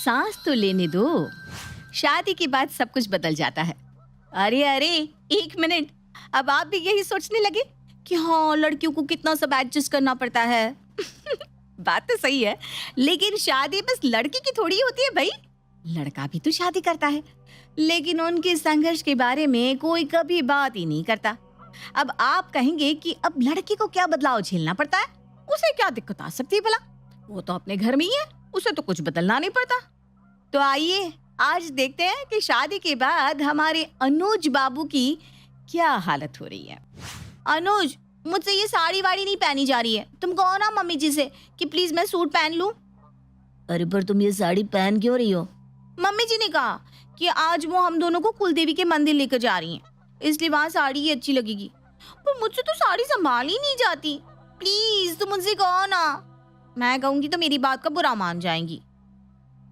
सांस तो लेने दो। शादी के बाद सब कुछ बदल जाता है। अरे अरे, एक मिनट, अब आप भी यही सोचने लगे कि हाँ, लड़कियों को कितना सब एडजस्ट करना पड़ता है। बात तो सही है, लेकिन शादी बस लड़की की थोड़ी होती है भाई। लड़का भी तो शादी करता है, लेकिन उनके संघर्ष के बारे में कोई कभी बात ही नहीं करता। अब आप कहेंगे कि अब लड़की को क्या बदलाव झेलना पड़ता है, उसे क्या दिक्कत आ सकती है भला? वो तो अपने घर में ही है, उसे तो कुछ बदलना नहीं पड़ता। तो आइए आज देखते हैं कि शादी के बाद हमारे अनुज बाबू की क्या हालत हो रही है। अनुज, मुझसे ये साड़ी वाड़ी नहीं पहनी जा रही है। तुम कहो ना मम्मी जी से कि प्लीज मैं सूट पहन लूं। अरे पर तुम ये साड़ी पहन क्यों रही हो? मम्मी जी ने कहा कि आज वो हम दोनों को कुलदेवी के मंदिर लेकर जा रही हैं, इसलिए वहाँ साड़ी ही अच्छी लगेगी। पर मुझसे तो साड़ी संभाल ही नहीं जाती। प्लीज तुम मुझसे कहो ना। मैं कहूंगी तो मेरी बात का बुरा मान जाएंगी।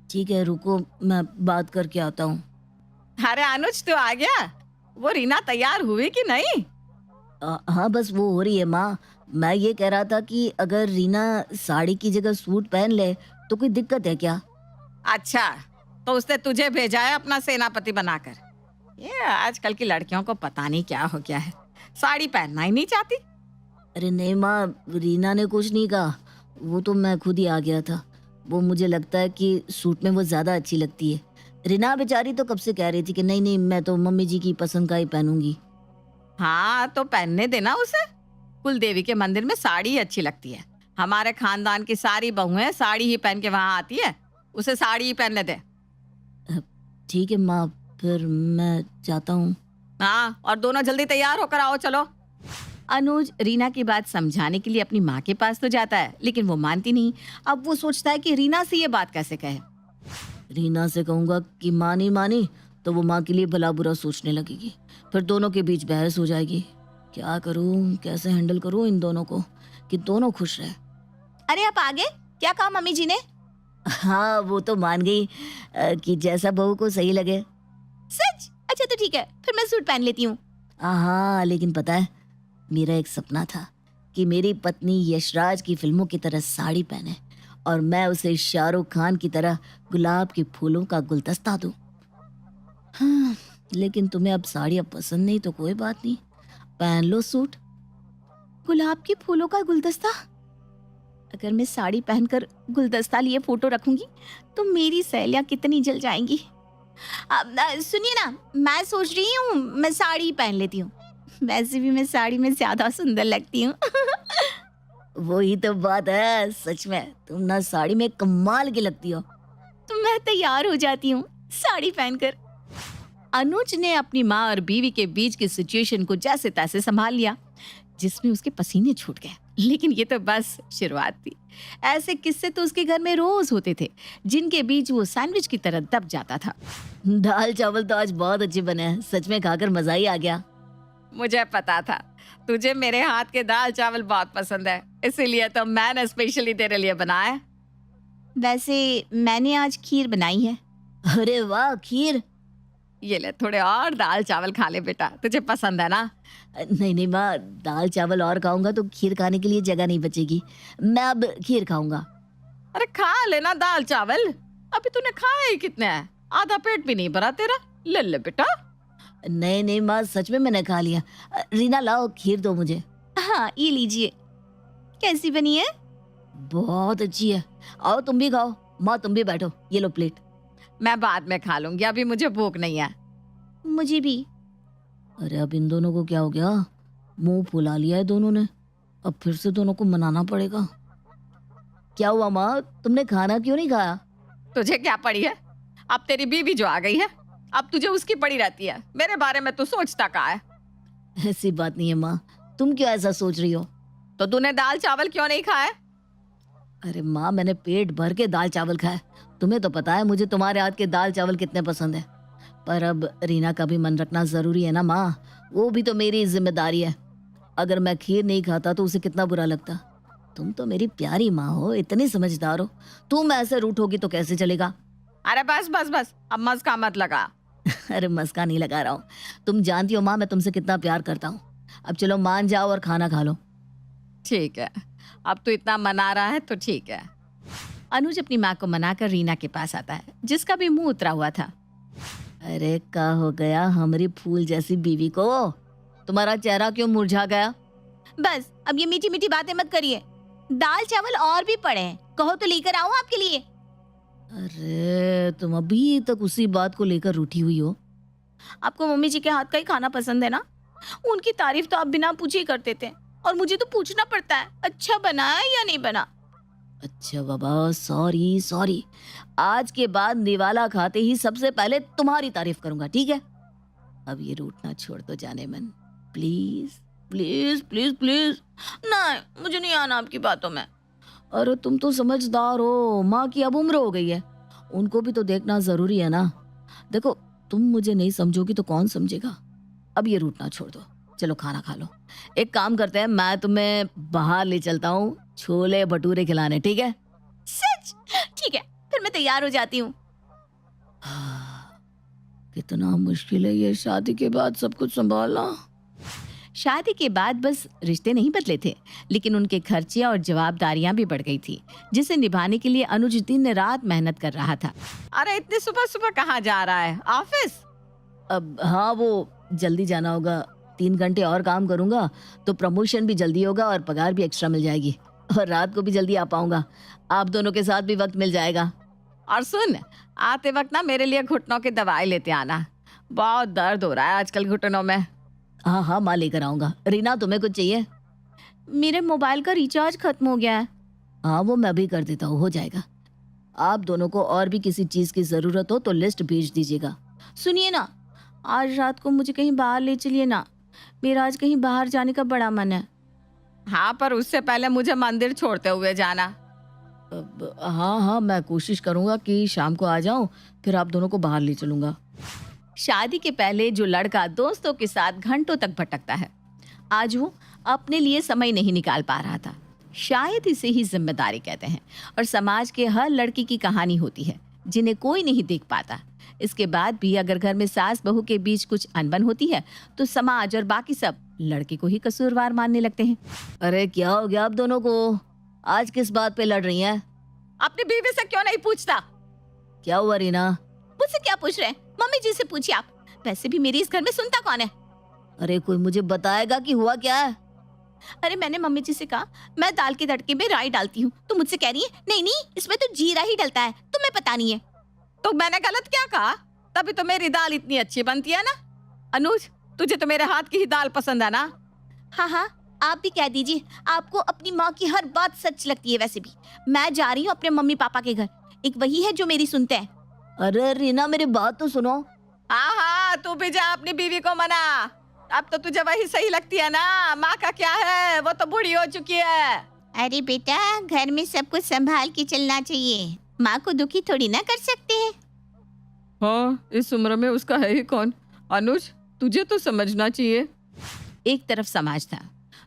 ठीक है, रुको मैं बात करके आता हूँ। अरे अनुज, तो आ गया? वो रीना तैयार हुई कि नहीं? हाँ, बस वो हो रही है माँ। मैं ये कह रहा था कि अगर रीना साड़ी की जगह सूट पहन ले तो कोई दिक्कत है क्या? अच्छा, तो उसने तुझे भेजा है अपना सेनापति बनाकर। ये आजकल की लड़कियों को पता नहीं क्या हो गया है, साड़ी पहनना ही नहीं चाहती। अरे नहीं माँ, रीना ने कुछ नहीं कहा, वो तो मैं खुद ही आ गया था। वो मुझे लगता है कि सूट में वो ज्यादा अच्छी लगती है। रीना बेचारी तो कब से कह रही थी कि नहीं नहीं, मैं तो मम्मी जी की पसंद का ही पहनूंगी। हाँ, तो पहनने देना उसे। कुलदेवी के मंदिर में साड़ी ही अच्छी लगती है। हमारे खानदान की सारी बहुएं साड़ी ही पहन के वहां आती है, उसे साड़ी ही पहनने दे। ठीक है माँ, फिर मैं जाता हूँ। हाँ, और दोनों जल्दी तैयार होकर आओ, चलो। अनुज रीना की बात समझाने के लिए अपनी माँ के पास तो जाता है, लेकिन वो मानती नहीं। अब वो सोचता है कि रीना से ये बात कैसे कहे। रीना से कहूंगा कि माँ नहीं मानी तो वो माँ के लिए भला बुरा सोचने लगेगी, फिर दोनों के बीच बहस हो जाएगी। क्या करूँ, कैसे हैंडल करूँ इन दोनों को कि दोनों खुश रहे। अरे आप आगे, क्या कहा मम्मी जी ने? हाँ, वो तो मान गई कि जैसा बहू को सही लगे। सच? अच्छा तो ठीक है, फिर मैं सूट पहन लेती हूँ। हाँ, लेकिन पता है, मेरा एक सपना था कि मेरी पत्नी यशराज की फिल्मों की तरह साड़ी पहने और मैं उसे शाहरुख खान की तरह गुलाब के फूलों का गुलदस्ता दूं। हाँ, लेकिन तुम्हें अब साड़ियाँ पसंद नहीं तो कोई बात नहीं, पहन लो सूट। गुलाब के फूलों का गुलदस्ता? अगर मैं साड़ी पहनकर गुलदस्ता लिए फोटो रखूंगी तो मेरी सहेलियां कितनी जल जाएंगी। सुनिए ना, मैं सोच रही हूँ मैं साड़ी पहन लेती हूँ। वैसे भी मैं साड़ी में ज्यादा सुंदर लगती हूँ। वही तो बात है, सच में तुम ना साड़ी में कमाल की लगती हो। तो मैं तैयार हो जाती हूँ साड़ी पहनकर। अनुज ने अपनी माँ और बीवी के बीच की सिचुएशन को जैसे तैसे संभाल लिया, जिसमें उसके पसीने छूट गए। लेकिन ये तो बस शुरुआत थी। ऐसे किस्से तो उसके घर में रोज होते थे, जिनके बीच वो सैंडविच की तरह दब जाता था। दाल चावल तो आज बहुत अच्छे बने हैं, सच में खाकर मजा ही आ गया। मुझे पता था तुझे मेरे हाथ के दाल चावल बहुत पसंद है, इसीलिए तो मैंने स्पेशली तेरे लिए बनाया। वैसे मैंने आज खीर बनाई है। अरे वाह, खीर! ये ले, थोड़े और दाल चावल खा ले बेटा, तुझे पसंद है ना। नहीं नहीं माँ, दाल चावल और खाऊंगा तो खीर खाने के लिए जगह नहीं बचेगी। मैं अब खीर खाऊंगा। अरे खा लेना दाल चावल, अभी तूने खाए ही कितने हैं, आधा पेट भी नहीं भरा तेरा। ले ले बेटा। नहीं नहीं माँ, सच में मैंने खा लिया। रीना लाओ खीर दो मुझे। हाँ ये लीजिए। कैसी बनी है? बहुत अच्छी है। आओ तुम भी खाओ। माँ तुम भी बैठो, ये लो प्लेट। मैं बाद में खा लूंगी, अभी मुझे भूख नहीं है। मुझे भी। अरे अब इन दोनों को क्या हो गया, मुंह फुला लिया है दोनों ने। अब फिर से दोनों को मनाना पड़ेगा। क्या हुआ माँ, तुमने खाना क्यों नहीं खाया? तुझे क्या पड़ी है, अब तेरी बीवी जो आ गई है, अब तुझे उसकी पड़ी रहती है। मेरे बारे में तू सोचता कहाँ है? ऐसी बात नहीं है माँ, तुम क्यों ऐसा सोच रही हो? तो तूने दाल चावल क्यों नहीं खाए? अरे माँ, मैंने पेट भर के दाल चावल खाए। तुम्हें तो पता है मुझे तुम्हारे हाथ के दाल चावल कितने पसंद है। पर अब रीना का भी मन रखना जरूरी है ना माँ, वो भी तो मेरी जिम्मेदारी है। अगर मैं खीर नहीं खाता तो उसे कितना बुरा लगता। तुम तो मेरी प्यारी माँ हो, इतनी समझदार हो। तुम ऐसे रूठोगी तो कैसे चलेगा? अरे बस बस बस, अब मस्का मत लगा। अरे मस्का नहीं लगा रहा हूँ, तुम जानती हो माँ मैं तुमसे कितना प्यार करता हूँ। अब चलो मान जाओ और खाना खा लो। ठीक है, अब तू इतना मना रहा है तो ठीक है। अनुज अपनी माँ को मनाकर रीना के पास आता है, जिसका भी मुंह उतरा हुआ था। अरे का हो गया हमारी फूल जैसी बीवी को? तुम्हारा चेहरा क्यों मुरझा गया? बस अब ये मीठी मीठी बातें मत करिए। दाल चावल और भी पड़े हैं, कहो तो लेकर आऊं आपके लिए। अरे तुम अभी तक उसी बात को लेकर रूठी हुई हो। आपको मम्मी जी के हाथ का ही खाना पसंद है ना? उनकी तारीफ तो आप बिना पूछे ही करते थे, और मुझे तो पूछना पड़ता है अच्छा बना है या नहीं बना। अच्छा बाबा, सॉरी सॉरी। आज के बाद निवाला खाते ही सबसे पहले तुम्हारी तारीफ करूंगा, ठीक है? अब ये रूठना छोड़ दो जाने मन, प्लीज प्लीज प्लीज प्लीज। नहीं, मुझे नहीं आना आपकी बातों में। अरे तुम तो समझदार हो, माँ की अब उम्र हो गई है, उनको भी तो देखना जरूरी है ना। देखो तुम मुझे नहीं समझोगी तो कौन समझेगा। अब ये रूठना छोड़ दो, चलो खाना खा लो। एक काम करते हैं, मैं तुम्हें बाहर ले चलता हूँ छोले भटूरे खिलाने, ठीक है? सच? ठीक है, फिर मैं तैयार हो जाती हूँ। कितना मुश्किल है ये शादी के बाद सब कुछ संभालना। शादी के बाद बस रिश्ते नहीं बदले थे, लेकिन उनके खर्चे और जवाबदारियां भी बढ़ गई थी, जिसे निभाने के लिए अनुज दिन रात मेहनत कर रहा था। अरे इतनी सुबह सुबह कहाँ जा रहा है? ऑफिस? अब हाँ, वो जल्दी जाना होगा। 3 घंटे और काम करूंगा तो प्रमोशन भी जल्दी होगा और पगार भी एक्स्ट्रा मिल जाएगी, और रात को भी जल्दी आ पाऊंगा। आप दोनों के साथ भी वक्त मिल जाएगा। और सुन, आते वक्त ना मेरे लिए घुटनों की दवाई लेते आना, बहुत दर्द हो रहा है आजकल घुटनों में। हाँ हाँ, माँ लेकर आऊंगा। रीना तुम्हें कुछ चाहिए? मेरे मोबाइल का रिचार्ज खत्म हो गया है। हाँ वो मैं भी कर देता हूँ, हो जाएगा। आप दोनों को और भी किसी चीज की जरूरत हो तो लिस्ट भेज दीजिएगा। सुनिए ना, आज रात को मुझे कहीं बाहर ले चलिए ना, मेरा आज कहीं बाहर जाने का बड़ा मन है। हाँ, पर उससे पहले मुझे मंदिर छोड़ते हुए जाना। हाँ हाँ, मैं कोशिश करूंगा कि शाम को आ जाऊं, फिर आप दोनों को बाहर ले चलूंगा। शादी के पहले जो लड़का दोस्तों के साथ घंटों तक भटकता है, आज वो अपने लिए समय नहीं निकाल पा रहा था। शायद इसे ही जिम्मेदारी कहते हैं, और समाज के हर लड़की की कहानी होती है जिन्हें कोई नहीं देख पाता। इसके बाद भी अगर घर में सास बहू के बीच कुछ अनबन होती है तो समाज और बाकी सब लड़के को ही कसूरवार मानने लगते हैं। अरे क्या हो गया आप दोनों को? आज किस बात पे लड़ रही हैं? अपनी बीवी से क्यों नहीं पूछता? क्या हुआ रीना? मुझसे क्या पूछ रहे हैं? मम्मी जी से पूछिए आप। वैसे भी मेरी इस घर में सुनता कौन है? अरे कोई मुझे बताएगा कि हुआ क्या है? अरे मैंने मम्मी जी से कहा मैं दाल के तड़के में राई डालती हूँ, तो मुझसे कह रही है नहीं नहीं इसमें तो जीरा ही डलता है, तुम्हें पता नहीं है। तो मैंने गलत क्या कहा? तभी तो मेरी दाल इतनी अच्छी बनती है ना। अनुज, तुझे तो मेरे हाथ की ही दाल पसंद है ना? हाँ हाँ, आप भी कह दीजिए, आपको अपनी माँ की हर बात सच लगती है। वैसे भी मैं जा रही हूँ अपने मम्मी पापा के घर, एक वही है जो मेरी सुनते हैं। अरे रीना मेरी बात तो सुनो। हाँ हाँ, तू भी जा अपनी बीवी को मना। अब तो तुझे वही सही लगती है ना, माँ का क्या है, वो तो बूढ़ी हो चुकी है। अरे बेटा, घर में सब कुछ संभाल के चलना चाहिए, माँ को दुखी थोड़ी ना कर सकते हैं। हाँ, इस उम्र में उसका है ही कौन? अनुज, तुझे तो समझना चाहिए। एक तरफ समाज था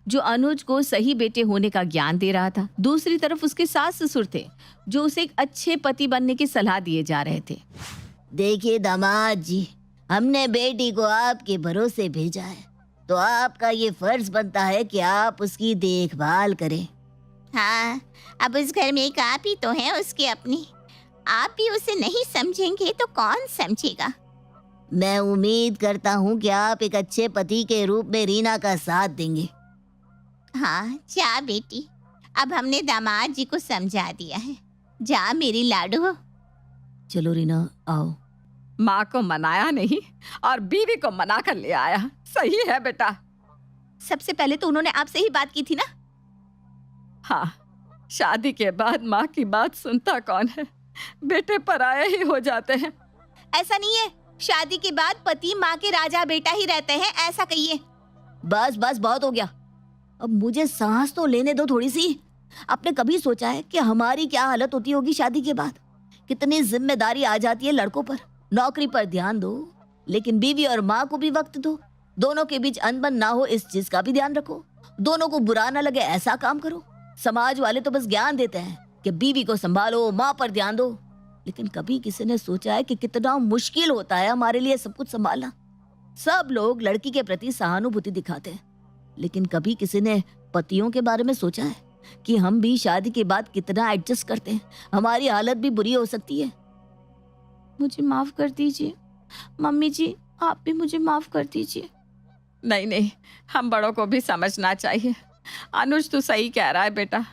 जो अनुज को सही बेटे होने का ज्ञान दे रहा था, दूसरी तरफ उसके सास ससुर थे जो उसे एक अच्छे पति बनने की सलाह दिए जा रहे थे। देखिए दामाद जी, हमने बेटी को आपके भरोसे भेजा है, तो आपका ये फर्ज बनता है कि आप उसकी देखभाल करें। हाँ, अब उस घर में एक आप ही तो हैं उसके अपनी, आप भी उसे नहीं समझेंगे तो कौन समझेगा। मैं उम्मीद करता हूँ कि आप एक अच्छे पति के रूप में रीना का साथ देंगे। हाँ जा बेटी, अब हमने दामाद जी को समझा दिया है, जा मेरी लाडू। चलो रीना आओ। माँ को मनाया नहीं और बीवी को मना कर ले आया, सही है बेटा। सबसे पहले तो उन्होंने आपसे ही बात की थी ना। हाँ, शादी के बाद माँ की बात सुनता कौन है, बेटे पराये ही हो जाते हैं। ऐसा नहीं है, शादी के बाद पति माँ के राजा बेटा ही रहते हैं, ऐसा कहिए। बस बस बहुत हो गया, अब मुझे सांस तो लेने दो थोड़ी सी। आपने कभी सोचा है कि हमारी क्या हालत होती होगी शादी के बाद? कितनी जिम्मेदारी आ जाती है लड़कों पर। नौकरी पर ध्यान दो, लेकिन बीवी और माँ को भी वक्त दो। दोनों के बीच अनबन ना हो इस चीज का भी ध्यान रखो। दोनों को बुरा ना लगे ऐसा काम करो। समाज वाले तो बस ज्ञान देते हैं कि बीवी को संभालो, माँ पर ध्यान दो, लेकिन कभी किसी ने सोचा है कि कितना मुश्किल होता है हमारे लिए सब कुछ संभालना। सब लोग लड़की के प्रति सहानुभूति दिखाते हैं, लेकिन कभी किसी ने पतियों के बारे में सोचा है? कि हम भी शादी के बाद कितना एडजस्ट करते हैं, हमारी हालत भी बुरी हो सकती है। मुझे माफ कर दीजिए मम्मी जी, आप भी मुझे माफ कर दीजिए। नहीं नहीं, हम बड़ों को भी समझना चाहिए। अनुज तू सही कह रहा है बेटा।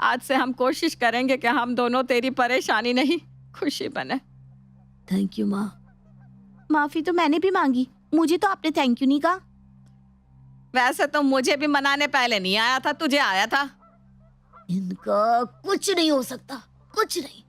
आज से हम कोशिश करेंगे कि हम दोनों तेरी परेशानी नहीं खुशी बने। थैंक यू माँ। माफी तो मैंने भी मांगी, मुझे तो आपने थैंक यू नहीं कहा। वैसे तो मुझे भी मनाने पहले नहीं आया था, तुझे आया था। इनका कुछ नहीं हो सकता, कुछ नहीं।